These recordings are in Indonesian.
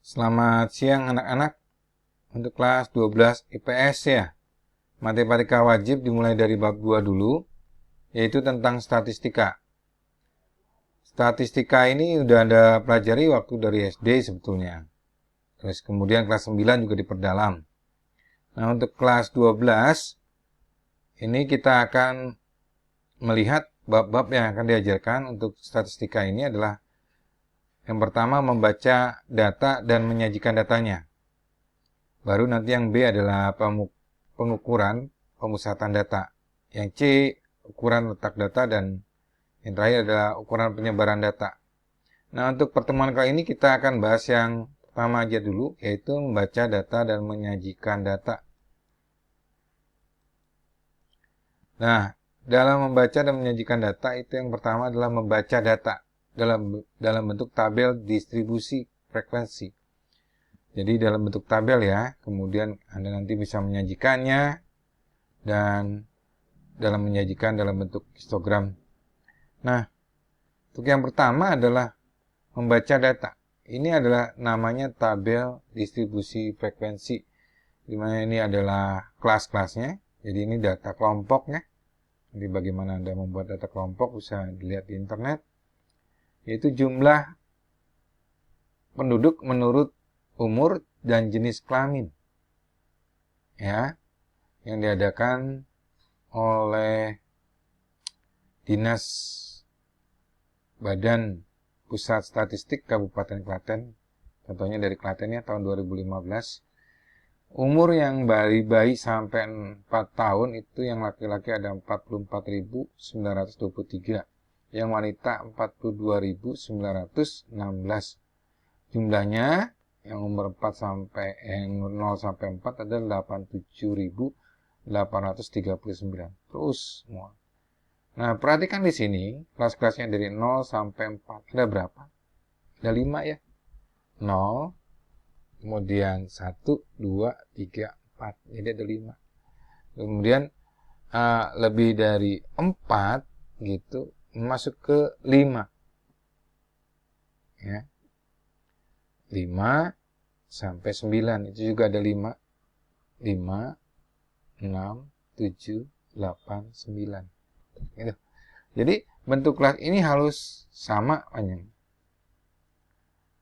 Selamat siang anak-anak. Untuk kelas 12 IPS ya. Matematika wajib dimulai dari bab 2 dulu, yaitu tentang statistika. Statistika ini udah Anda pelajari waktu dari SD sebetulnya. Terus kemudian kelas 9 juga diperdalam. Nah, untuk kelas 12 ini kita akan melihat bab-bab yang akan diajarkan untuk statistika ini adalah yang pertama membaca data dan menyajikan datanya. Baru nanti yang B adalah pengukuran pemusatan data. Yang C, ukuran letak data, dan yang terakhir adalah ukuran penyebaran data. Nah, untuk pertemuan kali ini kita akan bahas yang pertama aja dulu, yaitu membaca data dan menyajikan data. Nah, dalam membaca dan menyajikan data, itu yang pertama adalah membaca data dalam bentuk tabel distribusi frekuensi. Jadi dalam bentuk tabel ya, kemudian Anda nanti bisa menyajikannya dan dalam menyajikan dalam bentuk histogram. Nah, untuk yang pertama adalah membaca data. Ini adalah namanya tabel distribusi frekuensi. Dimana ini adalah kelas-kelasnya. Jadi ini data kelompoknya. Jadi bagaimana Anda membuat data kelompok bisa dilihat di internet. Yaitu jumlah penduduk menurut umur dan jenis kelamin. Ya, yang diadakan oleh Dinas Badan Pusat Statistik Kabupaten Klaten, contohnya dari Klaten ya, tahun 2015. Umur yang bayi sampai 4 tahun itu yang laki-laki ada 44.923, yang wanita 42.916. Jumlahnya yang umur 0 sampai 4 adalah 87.839. Terus semua. Nah, perhatikan di sini kelas-kelasnya dari 0 sampai 4. Ada berapa? Ada 5 ya. 0, kemudian 1, 2, 3, 4. Jadi ada 5. Kemudian lebih dari 4 gitu masuk ke 5. Ya. 5 sampai 9. Itu juga ada 5. 5, 6, 7, 8, 9. Gitu. Jadi bentuk kelas ini harus sama panjang.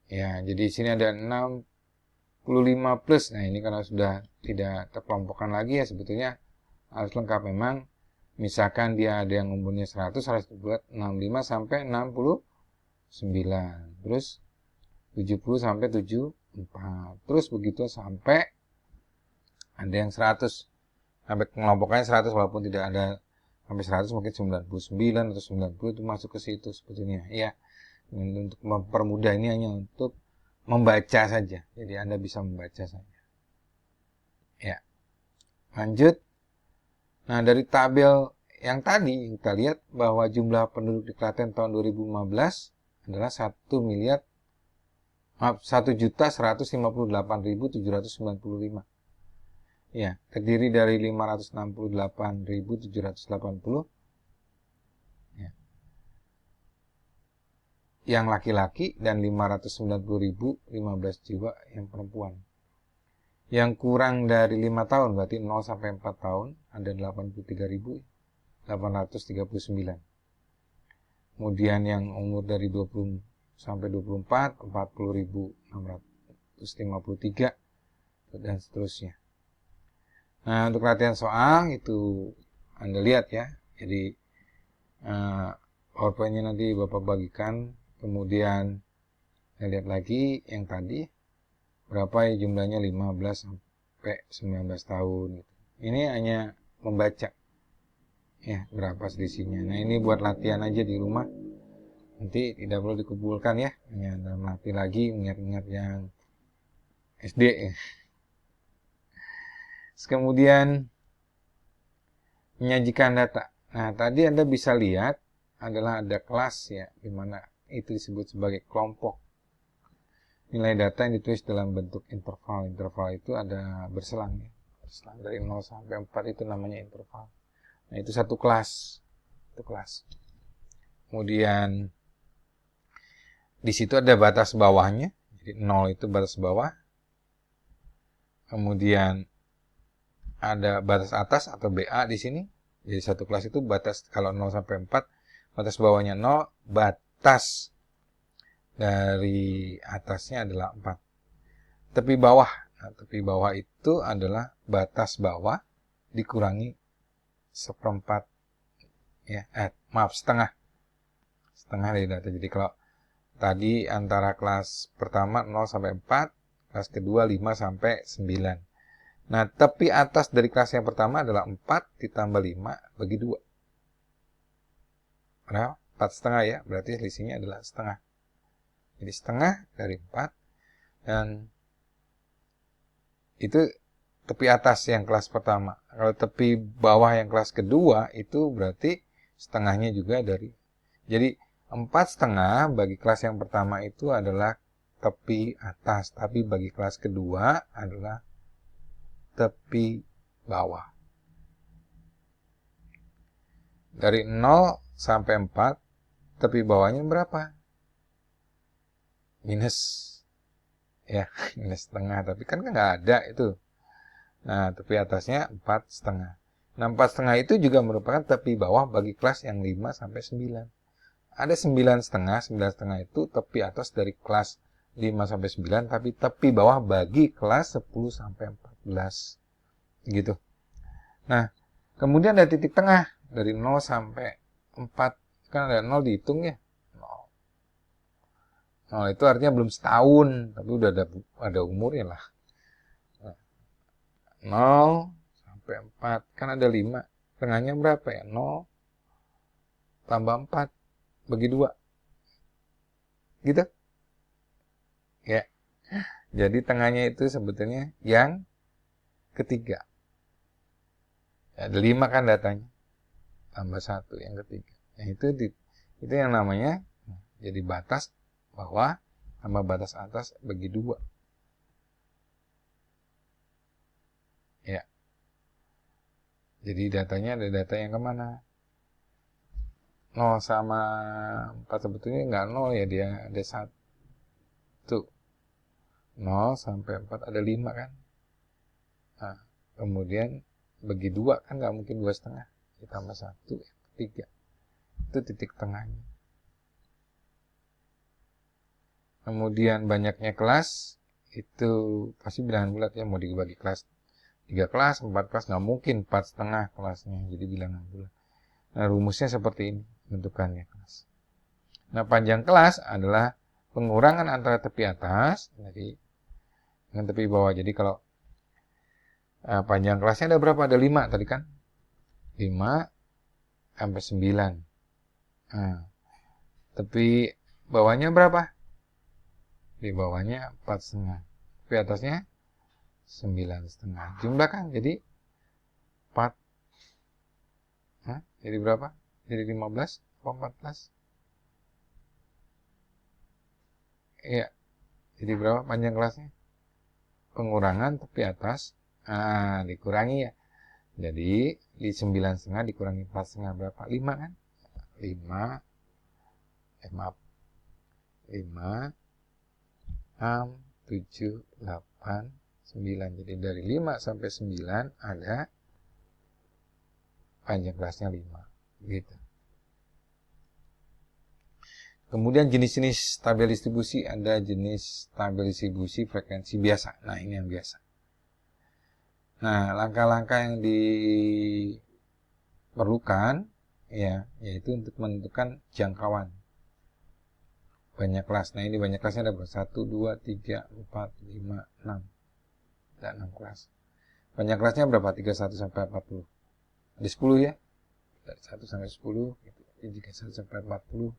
Ya, jadi di sini ada 65 plus. Nah, ini karena sudah tidak terkelompokkan lagi ya, sebetulnya harus lengkap memang. Misalkan dia ada yang umurnya 100, harus dibuat 65 sampai 69. Terus 70 sampai 74. Terus begitu sampai ada yang 100. Sampai pengelompokannya 100 walaupun tidak ada sampai 100, mungkin 99 atau 90 itu masuk ke situ sebetulnya. Ya, untuk mempermudah ini hanya untuk membaca saja. Jadi Anda bisa membaca saja. Ya. Lanjut. Nah, dari tabel yang tadi kita lihat bahwa jumlah penduduk di Klaten tahun 2015 adalah 1.158.795. Ya, terdiri dari 568.780 ya, yang laki-laki dan 590.015 jiwa yang perempuan. Yang kurang dari 5 tahun berarti 0 sampai 4 tahun ada 83.839. Kemudian yang umur dari 20 sampai 24 40.653 dan seterusnya. Nah, untuk latihan soal itu Anda lihat ya. Jadi PowerPoint-nya nanti Bapak bagikan. Kemudian Anda lihat lagi yang tadi berapa ya jumlahnya, 15 sampai 19 tahun gitu. Ini hanya membaca ya berapa selisihnya. Nah, ini buat latihan aja di rumah. Nanti tidak perlu dikumpulkan ya. Hanya melatih lagi, ingat-ingat yang SD ya. Kemudian menyajikan data. Nah, tadi Anda bisa lihat adalah ada kelas ya, di mana itu disebut sebagai kelompok. Nilai data yang ditulis dalam bentuk interval. Interval itu ada berselang ya. Berselang dari 0 sampai 4 itu namanya interval. Nah, itu satu kelas. Itu kelas. Kemudian di situ ada batas bawahnya. Jadi 0 itu batas bawah. Kemudian ada batas atas atau BA di sini. Jadi satu kelas itu batas kalau 0 sampai 4, batas bawahnya 0, batas dari atasnya adalah 4. Tepi bawah. Nah, tepi bawah itu adalah batas bawah dikurangi seperempat, ya, maaf, setengah dari data. Jadi kalau tadi antara kelas pertama 0 sampai 4, kelas kedua 5 sampai 9. Nah, tepi atas dari kelas yang pertama adalah 4 ditambah 5 bagi 2. Nah, 4,5 ya, berarti selisihnya adalah setengah. Jadi setengah dari 4, dan itu tepi atas yang kelas pertama. Kalau tepi bawah yang kelas kedua, itu berarti setengahnya juga dari. Jadi 4,5 bagi kelas yang pertama itu adalah tepi atas, tapi bagi kelas kedua adalah tepi bawah. Dari 0 sampai 4, tepi bawahnya berapa? Minus. Ya, minus setengah. Tapi kan nggak ada itu. Nah, tepi atasnya 4,5. Nah, 4,5 itu juga merupakan tepi bawah bagi kelas yang 5 sampai 9. Ada 9,5. 9,5 itu tepi atas dari kelas 5 sampai 9, tapi tepi bawah bagi kelas 10 sampai 14. Gitu. Nah, kemudian ada titik tengah dari 0 sampai 4. Kan ada 0 dihitung ya. 0 itu artinya belum setahun, tapi udah ada umurnya lah. 0 sampai 4. Kan ada 5. Tengahnya berapa ya? 0 tambah 4 bagi 2. Gitu. Ya. Jadi tengahnya itu sebetulnya yang ketiga. Ada 5 kan datanya. Tambah 1 yang ketiga. Nah, itu yang namanya jadi batas bawah tambah batas atas bagi 2. Ya. Jadi datanya ada data yang kemana? 0 sama 4 sebetulnya nggak 0 ya, dia ada 1. 0 sampai 4 ada 5 kan? Nah, kemudian bagi 2 kan nggak mungkin 2,5. Ditambah 1 yang ketiga. Itu titik tengahnya. Kemudian banyaknya kelas, itu pasti bilangan bulat ya, mau dibagi kelas 3 kelas, 4 kelas, nggak mungkin 4,5 kelasnya, jadi bilangan bulat. Nah, rumusnya seperti ini bentukannya kelas. Nah, panjang kelas adalah pengurangan antara tepi atas dengan tepi bawah. Jadi kalau panjang kelasnya ada berapa? Ada 5 tadi kan? 5 sampai 9. Nah, tepi bawahnya berapa? Di bawahnya 4,5. Tepi atasnya 9,5. Jumlah kan jadi 4. Hah? Jadi berapa? Jadi 15 atau 14? Iya. Jadi berapa panjang kelasnya? Pengurangan tepi atas. Dikurangi ya. Jadi di 9,5 dikurangi 4,5 berapa? 5 kan? 5. Maaf. 5, 6, 7, 8, 9. Jadi dari 5 sampai 9 ada panjang kelasnya 5. Gitu. Kemudian jenis-jenis tabel distribusi, ada jenis tabel distribusi frekuensi biasa. Nah, ini yang biasa. Nah, langkah-langkah yang diperlukan ya, yaitu untuk menentukan jangkauan banyak kelas. Nah, ini banyak kelasnya ada berapa? 1, 2, 3, 4, 5, 6. Ada 6 kelas. Banyak kelasnya berapa? 31 sampai 40. Ada 10 ya? Dari 1 sampai 10 gitu. Jadi 31 sampai 40.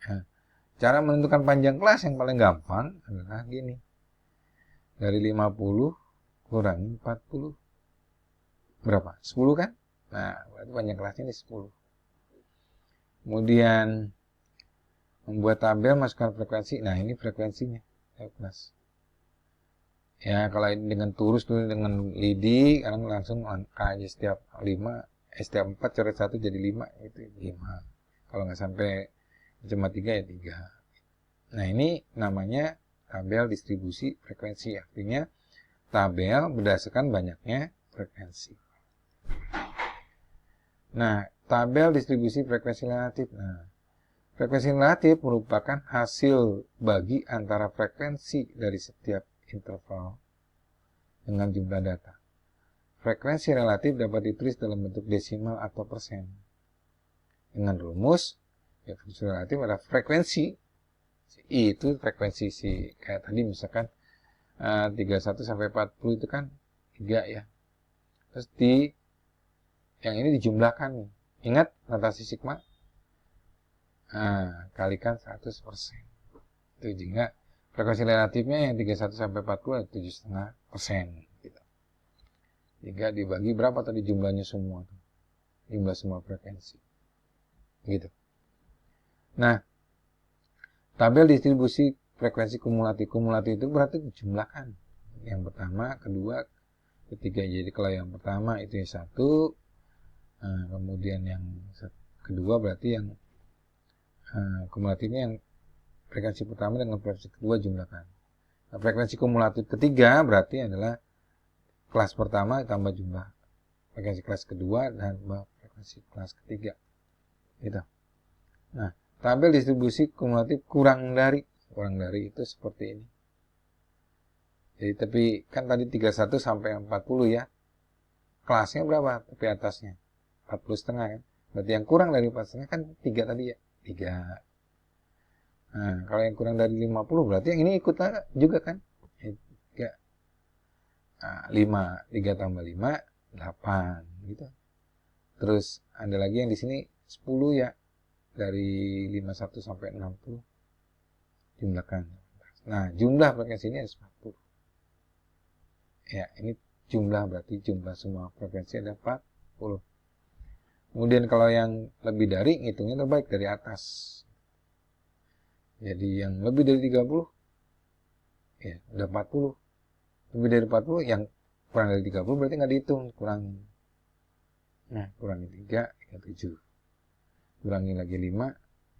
Nah, cara menentukan panjang kelas yang paling gampang adalah gini. Dari 50 kurangi 40. Berapa? 10 kan? Nah, berarti panjang kelasnya ini 10. Kemudian membuat tabel, masukkan frekuensi. Nah, ini frekuensinya. Kelas. Ya, kalau ini dengan turus dengan lidi, kalian langsung angka aja setiap 4 coret 1 jadi 5, itu 5. Kalau nggak sampai cuma 3 ya 3. Nah, ini namanya tabel distribusi frekuensi. Artinya tabel berdasarkan banyaknya frekuensi. Nah, tabel distribusi frekuensi relatif. Nah, frekuensi relatif merupakan hasil bagi antara frekuensi dari setiap interval dengan jumlah data. Frekuensi relatif dapat ditulis dalam bentuk desimal atau persen. Dengan rumus, ya frekuensi relatif adalah frekuensi. I itu frekuensi kayak tadi misalkan 31 sampai 40 itu kan 3 ya. Terus yang ini dijumlahkan nih. Ingat notasi sigma? Kalikan 100%. Itu jika frekuensi relatifnya yang 31 sampai 40 7,5%. Gitu. Jika dibagi berapa tadi jumlahnya semua? Jumlah semua frekuensi. Gitu. Nah, tabel distribusi frekuensi kumulatif. Kumulatif itu berarti dijumlahkan. Yang pertama, kedua, ketiga. Jadi kalau yang pertama itu yang 1, kemudian yang kedua berarti yang kumulatifnya yang frekuensi pertama dengan frekuensi kedua jumlahkan. Nah, frekuensi kumulatif ketiga berarti adalah kelas pertama tambah jumlah frekuensi kelas kedua dan frekuensi kelas ketiga. Gitu. Nah, tabel distribusi kumulatif kurang dari itu seperti ini. Jadi tapi kan tadi 31 sampai 40 ya. Kelasnya berapa? Tapi atasnya 40,5 kan. Berarti yang kurang dari 40,5 kan 3 tadi ya. 3. Nah, kalau yang kurang dari 50 berarti yang ini ikut juga kan. 3. Nah, 5. 3 tambah 5, 8 gitu. Terus ada lagi yang di sini 10 ya. Dari 51 sampai 60 jumlahkan. Nah, jumlah frekuensi ini ada 40. Ya, ini jumlah berarti jumlah semua frekuensi ada 40. Kemudian kalau yang lebih dari, ngitungnya terbaik dari atas. Jadi yang lebih dari 30, ya udah 40. Lebih dari 40, yang kurang dari 30 berarti nggak dihitung, kurangin. Nah, kurangi 3, ya 7. Kurangi lagi 5,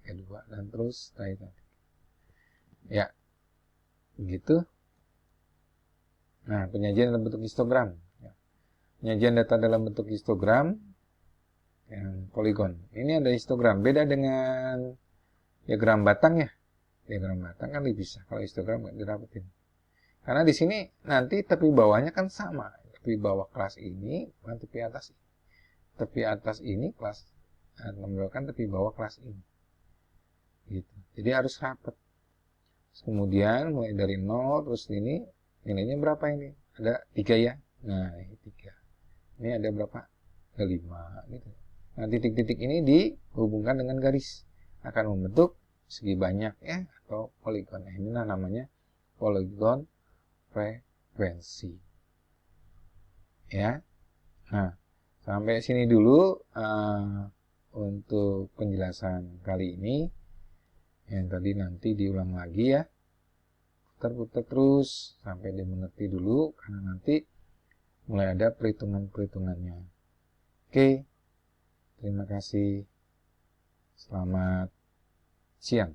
ya 2, dan terus tadi. Ya, begitu. Nah, penyajian dalam bentuk histogram. Penyajian data dalam bentuk histogram yang poligon. Ini ada histogram. Beda dengan diagram batang ya. Diagram batang kan lebih bisa. Kalau histogram nggak didapetin. Karena di sini nanti tepi bawahnya kan sama. Tepi bawah kelas ini, bukan tepi atas ini. Tepi atas ini kelas, menunjukkan tepi bawah kelas ini. Gitu. Jadi harus rapat. Kemudian mulai dari 0 terus ini nilainya berapa ini? Ada 3 ya. Nah, ini 3. Ini ada berapa? Ada 5 gitu. Nah, titik-titik ini dihubungkan dengan garis akan membentuk segi banyak ya atau poligon. Nah, ini namanya poligon frekuensi. Ya. Nah, sampai sini dulu untuk penjelasan kali ini. Yang tadi nanti diulang lagi ya. Putar-putar terus sampai dia mengerti dulu karena nanti mulai ada perhitungan-perhitungannya. Oke. Terima kasih. Selamat siang.